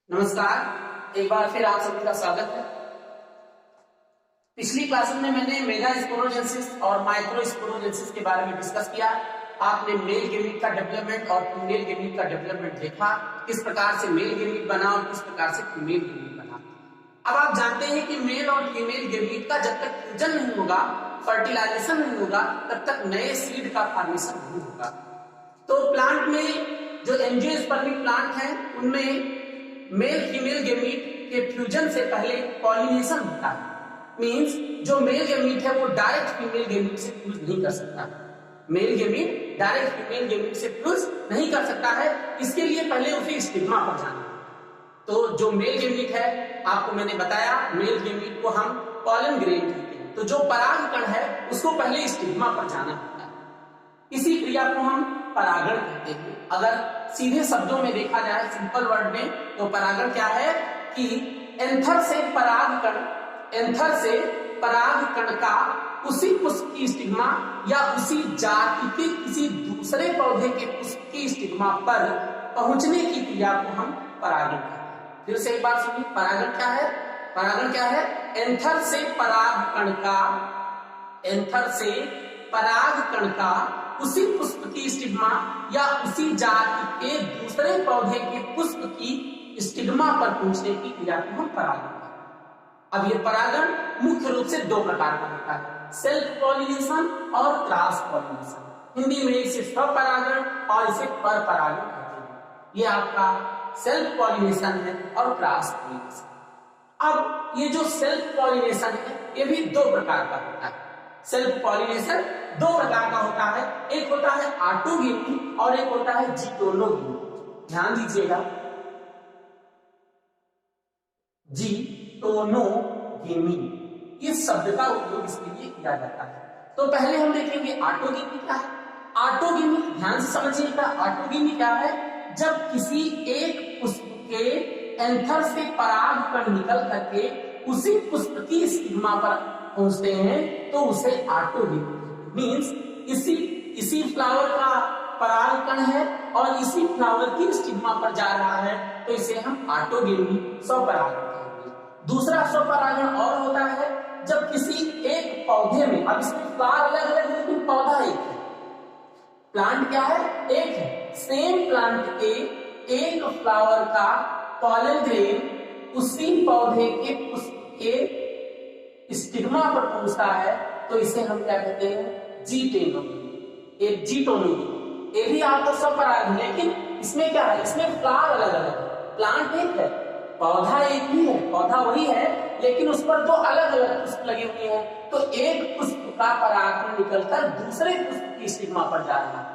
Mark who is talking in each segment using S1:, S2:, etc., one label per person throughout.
S1: नमस्कार, एक बार फिर आप सभी का स्वागत है। पिछली क्लास में मैंने मेगा स्पोरोजेनेसिस और माइक्रो स्पोरोजेनेसिस के बारे में डिस्कस किया। आपने मेल गेमीट का डेवलपमेंट और फीमेल गेमीट का डेवलपमेंट देखा, किस प्रकार से मेल गेमीट बना और किस प्रकार से फीमेल गेमीट बना। अब आप जानते हैं कि मेल और फीमेल गेमीट का जब तक फ्यूजन नहीं होगा, फर्टिलाइजेशन नहीं होगा, तब तक नए सीड का फॉर्मेशन नहीं होगा। तो प्लांट में जो एंजियोस्पर्मिक प्लांट है उनमें मेल फीमेल गेमीट के फ्यूजन से पहले पॉलिनेशन होता है। मींस जो मेल गेमीट है वो डायरेक्ट फीमेल गेमीट से फ्यूज नहीं कर सकता। Male gamete direct female gamete से फ्यूज नहीं कर सकता है, इसके लिए पहले उसे स्टिग्मा पर जाना है। तो जो मेल गेमीट है, आपको मैंने बताया, मेल गेमीट को हम पॉलन ग्रेन कहते हैं। तो जो परागकण है उसको पहले स्टिग्मा पर जाना होता है। इसी क्रिया को हम परागण कहते हैं। अगर सीधे शब्दों में देखा जाए, सिंपल वर्ड में, तो परागण क्या है कि एंथर से परागकण का उसी पुष्प की स्टिग्मा या उसी जाति के किसी दूसरे पौधे के पुष्प की स्टिग्मा पर पहुंचने की क्रिया को हम परागण कहते हैं। फिर से एक बार सुनिए, परागण क्या है? एंथर से परागकण का उसी पुष्प की स्टिग्मा या उसी जाति के दूसरे पौधे के पुष्प की स्टिग्मा पर पहुंचने की क्रिया को हम परागण कहते हैं। अब ये परागण मुख्य रूप से दो प्रकार का होता है, सेल्फ पॉलिनेशन और क्रॉस पॉलिनेशन। हिंदी में इसे स्वपरागण और इसे परपरागण कहते हैं। ये आपका सेल्फ पॉलिनेशन है और क्रॉस पॉलिनेशन। अब ये जो सेल्फ पॉलिनेशन है ये भी दो प्रकार का होता है। सेल्फ पॉलिनेशन दो प्रकार का होता है, एक होता है ऑटोगेमी और एक होता है जीटोनोगेमी। ध्यान दीजिएगा, जीटोनोगेमी इस शब्द का उपयोग इसके लिए किया जाता है। तो पहले हम देखेंगे ऑटोगेमी क्या है। ऑटोगेमी ध्यान से समझिएगा, ऑटोगेमी क्या है? जब किसी एक पुष्प के एंथर से परागकण निकल करके उसी पुष्प की स्टिग्मा पर पहुंचते हैं तो उसे ऑटोगेमी मीन्स इसी फ्लावर का परागकण है और इसी फ्लावर की स्टिग्मा पर जा रहा है, तो इसे हम ऑटोगेमी स्वपरागण कहेंगे। दूसरा स्वपरागण और होता है जब किसी एक पौधे में, अब इसमें फ्लावर अलग अलग लेकिन पौधा एक है, प्लांट क्या है? एक है। सेम प्लांट के एक फ्लावर का पॉलन ग्रेन उसी पौधे के पुष्प के स्टिग्मा पर पहुंचता है, तो इसे हम क्या कहते हैं? जीटोनोगेमी। ये भी आपका स्वपरागण, लेकिन इसमें क्या है? इसमें फ्लावर अलग अलग है, प्लांट एक है, पौधा एक ही है, पौधा वही है, लेकिन उस पर दो अलग अलग पुष्प लगे हुए हैं। तो एक पुष्प का परागकण निकलकर दूसरे पुष्प की स्टिग्मा पर जा रहा है।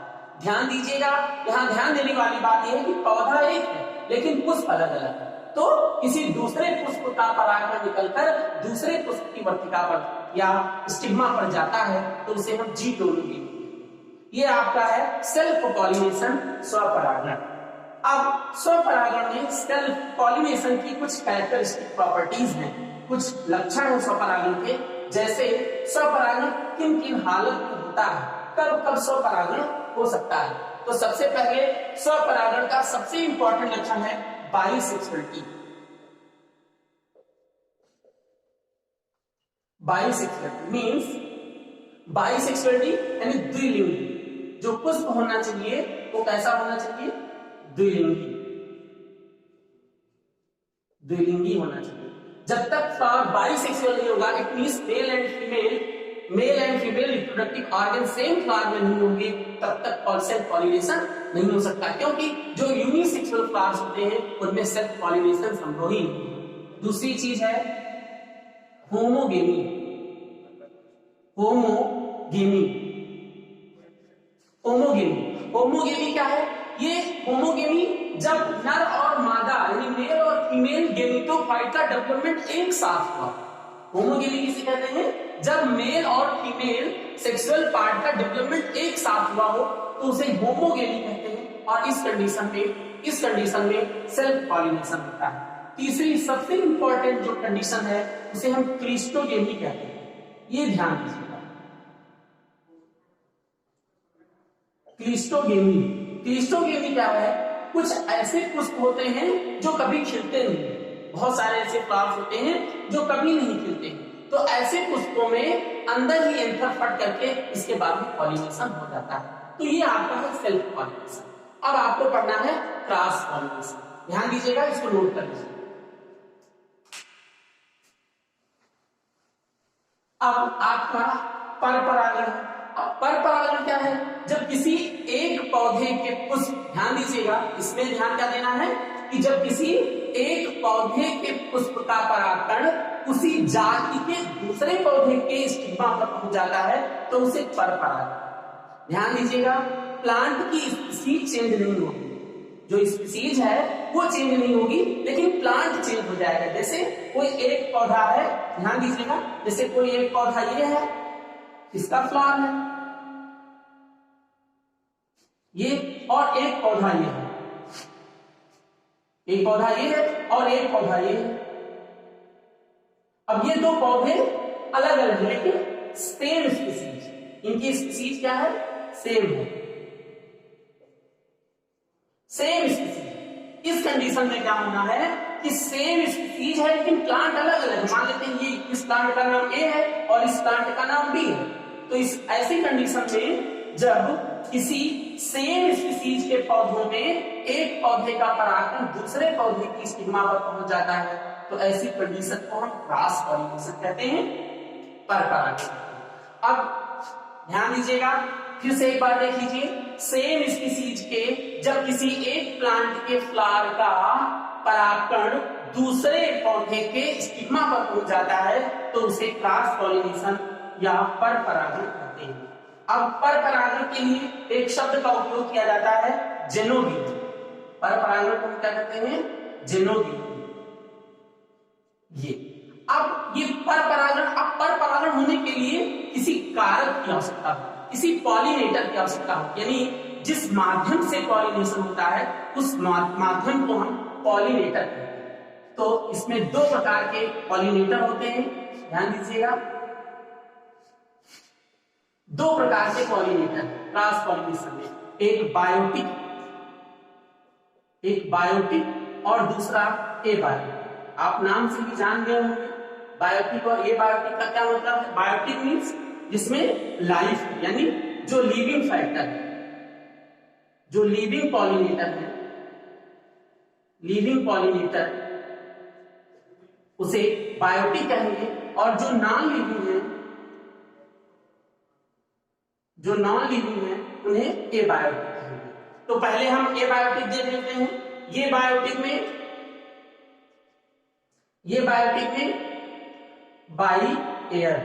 S1: ध्यान दीजिएगा, यहाँ ध्यान देने वाली बात यह है कि पौधा एक है लेकिन पुष्प अलग अलग है। तो किसी दूसरे पुष्प का परागकण निकलकर दूसरे पुष्प की वर्तिका पर या स्टिग्मा पर जाता है, तो उसे हम जीटोनोगेमी। ये आपका है सेल्फ पॉलिनेशन, स्वपरागण। अब स्वपरागण में सेल्फ पॉलिनेशन की कुछ कैरेक्टरिस्टिक प्रॉपर्टीज हैं, कुछ लक्षण हैं स्वपरागण के। जैसे स्वपरागण किन किन हालत में होता है, कब कब स्वपरागण हो सकता है। तो सबसे पहले स्वपरागण का सबसे इंपॉर्टेंट लक्षण है बाइसेक्सुअलिटी। बाइसेक्सुअलिटी मींस बाइसेक्सुअलिटी यानी द्विलिंगी। जो पुष्प होना चाहिए वो कैसा होना चाहिए? द्विलिंगी होना चाहिए। जब तक फ्लावर बाइसेक्सुअल नहीं होगा, it means male and female reproductive organ same flower में नहीं होंगे, तब तक सेल्फ पॉलिनेशन नहीं हो सकता, क्योंकि जो यूनिसेक्सुअल फ्लावर्स होते हैं उनमें सेल्फ पॉलिनेशन संभव ही नहीं है। दूसरी चीज है होमोगेमी। होमोगेमी क्या है? ये होमोगेमी जब नर और मादा यानी मेल और फीमेल गेमेटोफाइट का डेवलपमेंट एक साथ हुआ। होमोगेमी किसे कहते हैं? जब मेल और फीमेल सेक्सुअल पार्ट का डेवलपमेंट एक साथ हुआ हो तो उसे होमोगेमी कहते हैं। और इस कंडीशन में सेल्फ पॉलिनेशन होता है। तीसरी सबसे इंपॉर्टेंट जो कंडीशन है उसे हम क्लिस्टोगेमी कहते हैं। ये ध्यान दीजिएगा, क्लिस्टोगेमी क्या है? कुछ ऐसे पुष्प होते हैं जो कभी खिलते नहीं, बहुत सारे ऐसे फ्लावर्स होते हैं जो कभी नहीं खिलते हैं। तो ऐसे पुष्पों में अंदर ही एंथर फट करके इसके बाद में पॉलिनेशन हो जाता है। तो ये आपका है सेल्फ पॉलिनेशन। अब आपको पढ़ना है क्रॉस पॉलिनेशन। ध्यान दीजिएगा, इसको नोट कर लीजिए। अब आपका परपरागण है। अब परपरागण क्या है? जब किसी एक पौधे के पुष्प, ध्यान दीजिएगा, इसमें ध्यान क्या देना है कि जब किसी एक पौधे के पुष्प का परागण उसी जाति के दूसरे पौधे के स्टिग्मा पर पहुंच जाता है तो उसे परपरागण। ध्यान दीजिएगा, प्लांट की स्पीशीज चेंज नहीं होगी, जो स्पीशीज है वो चेंज नहीं होगी, लेकिन प्लांट चेंज हो जाएगा। जैसे कोई एक पौधा है, ध्यान दीजिएगा, जैसे कोई एक पौधा ये है, इसका फ्लावर है ये, और एक पौधा ये है, एक पौधा ये है और एक पौधा ये है। अब ये दो पौधे अलग अलग है लेकिन सेम स्पीशीज, इनकी स्पीशीज क्या है? सेम है, सेम स्पीशीज। इस कंडीशन में क्या होना है कि सेम स्पीशीज है लेकिन प्लांट अलग अलग। मान लेते हैं ये इस प्लांट का नाम ए है और इस प्लांट का नाम बी है। तो इस ऐसी कंडीशन में जब किसी सेम स्पीशीज के पौधों में एक पौधे का परागण दूसरे पौधे की स्टिग्मा पर पहुंच जाता है तो ऐसी कंडीशन को हम क्रॉस पॉलिनेशन कहते हैं, परपरागण। अब ध्यान दीजिएगा, फिर से एक बार देख लीजिए, सेम स्पीशीज के जब किसी एक प्लांट के फ्लावर का परागण दूसरे पौधे के स्टिग्मा पर पहुंच जाता है तो उसे क्रॉस पॉलिनेशन या परपरागण कहते हैं। अब परपरागण के लिए एक शब्द का उपयोग किया जाता है, जेनोगी। परपरागण को क्या कहते हैं? जेनोगी। ये अब ये परपरागण, अब परपरागण होने के लिए किसी कारक की आवश्यकता हो, किसी पॉलिनेटर की आवश्यकता हो, यानी जिस माध्यम से पॉलिनेशन होता है उस माध्यम को हम पॉलिनेटर कहते हैं। तो इसमें दो प्रकार के पॉलिनेटर होते हैं, ध्यान दीजिएगा, दो प्रकार के पॉलिनेटर क्रॉस पॉलिनेशन में, एक बायोटिक और दूसरा एबायोटिक। आप नाम से भी जान गए होंगे बायोटिक और एबायोटिक का क्या मतलब है। बायोटिक मींस जिसमें लाइफ, यानी जो लिविंग फैक्टर है, जो लिविंग पॉलिनेटर है, लिविंग पॉलिनेटर उसे बायोटिक कहेंगे, और जो नॉन लिविंग है, जो नॉन लिविंग है उन्हें एबायोटिक कहेंगे। तो पहले हम एबायोटिक देख लेते हैं। ये बायोटिक में बाई एयर,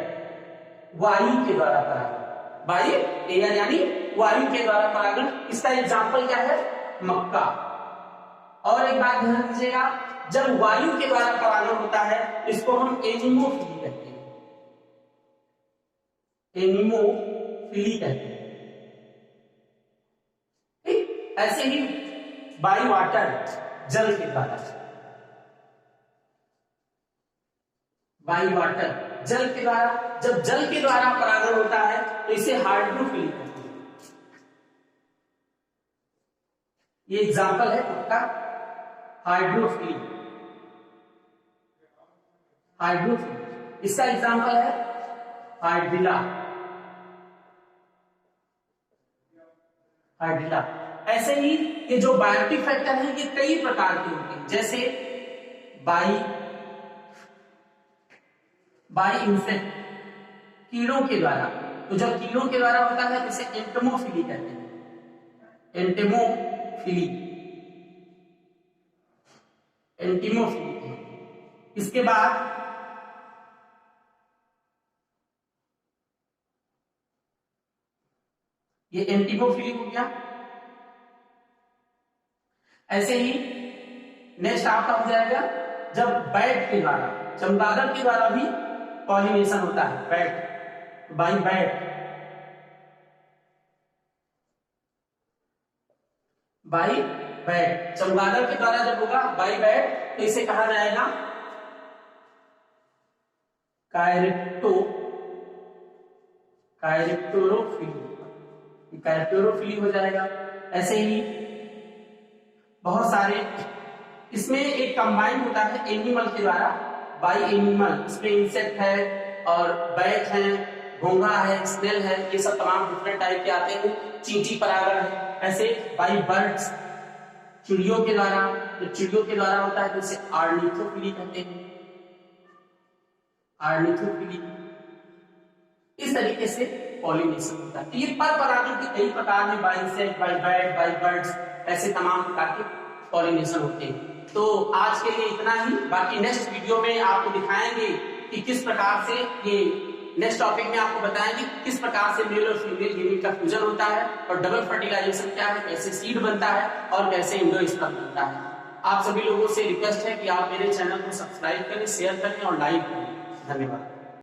S1: वायु के द्वारा परागण, बाई एयर यानी वायु के द्वारा परागण। इसका एग्जांपल क्या है? मक्का। और एक बात ध्यान दीजिएगा, जब वायु के द्वारा परागण होता है इसको हम एनिमोफिली कहते हैं, एनिमोफिली कहते हैं। ठीक, ऐसे ही बाई वाटर, जल के द्वारा, बाई वाटर जल के द्वारा, जब जल के द्वारा परागण होता है तो इसे हाइड्रोफिली कहते हैं। ये एग्जांपल है आपका हाइड्रोफिली, हाइड्रोफिली। इसका एग्जांपल है हाइड्रिला, हाइड्रिला। ऐसे ही ये जो बायोटिक फैक्टर है ये कई प्रकार के होते हैं, जैसे बाई इंसेक्ट, कीड़ों के द्वारा। तो जब कीड़ों के द्वारा होता है तो इसे एंटोमोफिली कहते हैं, एंटेमोफिली, एंटीमोफिली। इसके बाद ये एंटीमोफिली हो गया। ऐसे ही नेक्स्ट आपका हो जाएगा जब बैट के द्वारा, चमगादड़ के द्वारा भी पॉलिनेशन होता है, bat, by bat, by bat, चमगादड़ के द्वारा जब होगा बाई बैट तो इसे कहा जाएगा कैरेप्टोरोफिली हो जाएगा। ऐसे ही बहुत सारे, इसमें एक कंबाइन होता है एनिमल के द्वारा, बाई एनिमल, इसमें इंसेक्ट है और बैट है, घोंघा है, स्नेल है, ये सब तमाम डिफरेंट टाइप के आते हैं। चींटी परागण है, ऐसे बाई बर्ड्स, चिड़ियों के द्वारा, जो चिड़ियों के द्वारा होता है जिसे आर्निथोफिली कहते हैं, आर्निथोफिली। इस तरीके से पॉलिनेशन होता है। तो ये पर परागण के कई प्रकार में, by insect, by bat, by birds, ऐसे तमाम प्रकार के पॉलिनेशन होते हैं। तो आज के लिए इतना ही, बाकी नेक्स्ट वीडियो में आपको दिखाएंगे कि किस प्रकार से, ये नेक्स्ट टॉपिक में आपको बताएंगे किस प्रकार से मेल और फीमेल गेमीट का फ्यूजन होता है और डबल फर्टिलाइजेशन क्या है, कैसे सीड बनता है और कैसे एंडोस्पर्म बनता है। आप सभी लोगों से रिक्वेस्ट है कि आप मेरे चैनल को सब्सक्राइब करें, शेयर करें और लाइक करें। धन्यवाद।